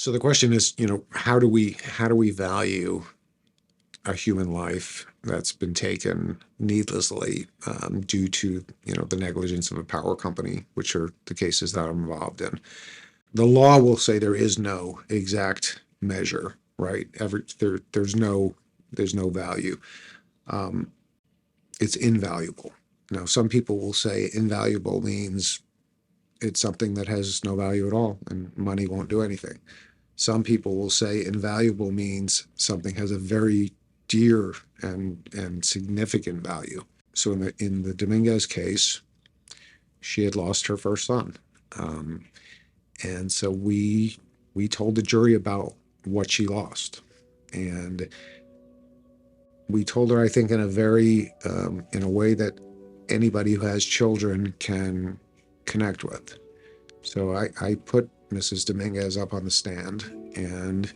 So the question is, how do we value a human life that's been taken needlessly due to the negligence of a power company, which are the cases that I'm involved in. The law will say there is no exact measure, right? There's no value. It's invaluable. Now, some people will say invaluable means it's something that has no value at all and money won't do anything. Some people will say invaluable means something has a very dear and significant value. So in the Dominguez case, she had lost her first son, and so we told the jury about what she lost, and we told her, I think, in a way that anybody who has children can connect with. So I put Mrs. Dominguez up on the stand, and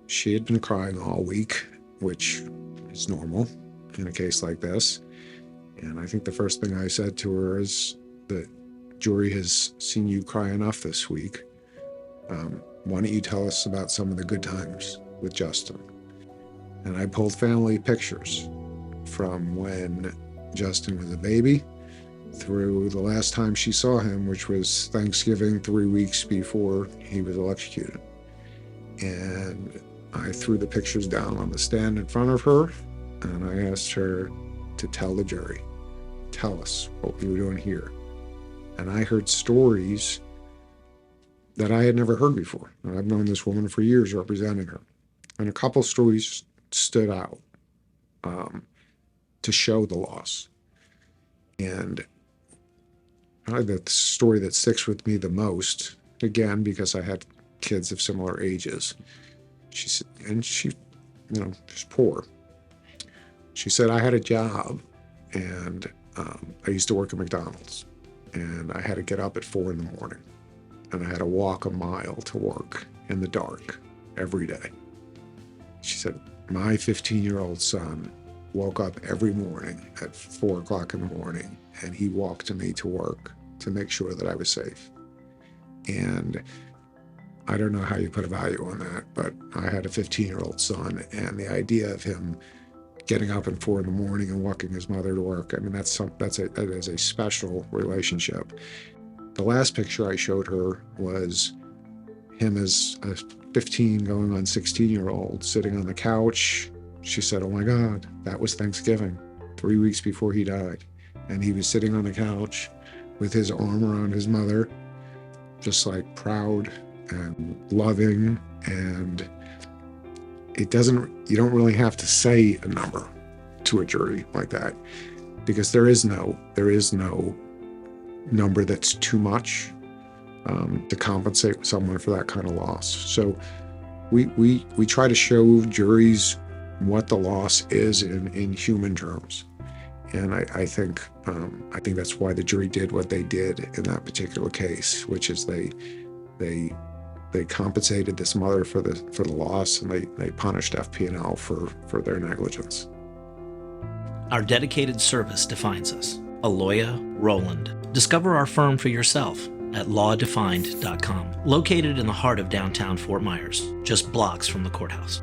she had been crying all week, which is normal in a case like this. And I think the first thing I said to her is, the jury has seen you cry enough this week. Why don't you tell us about some of the good times with Justin? And I pulled family pictures from when Justin was a baby through the last time she saw him, which was Thanksgiving 3 weeks before he was electrocuted. And I threw the pictures down on the stand in front of her, and I asked her to tell the jury, tell us what we were doing here. And I heard stories that I had never heard before. And I've known this woman for years, representing her. And a couple stories stood out to show the loss. And the story that sticks with me the most, again, because I had kids of similar ages, she said, and she's poor. She said, I had a job, and I used to work at McDonald's, and I had to get up at 4 a.m, and I had to walk a mile to work in the dark every day. She said, my 15-year-old son woke up every morning at 4 a.m, and he walked to me to work to make sure that I was safe. And I don't know how you put a value on that, but I had a 15-year-old son, and the idea of him getting up at 4 a.m. and walking his mother to work, I mean, that is a special relationship. The last picture I showed her was him as a 15 going on 16-year-old sitting on the couch. She said, oh my God, that was Thanksgiving, 3 weeks before he died. And he was sitting on the couch with his arm around his mother, just like proud and loving. And you don't really have to say a number to a jury like that, because there is no number that's too much to compensate someone for that kind of loss. So we try to show juries what the loss is in human terms. And I think that's why the jury did what they did in that particular case, which is they compensated this mother for the loss, and they punished FP&L for their negligence. Our dedicated service defines us. Aloya Roland. Discover our firm for yourself at lawdefined.com, located in the heart of downtown Fort Myers, just blocks from the courthouse.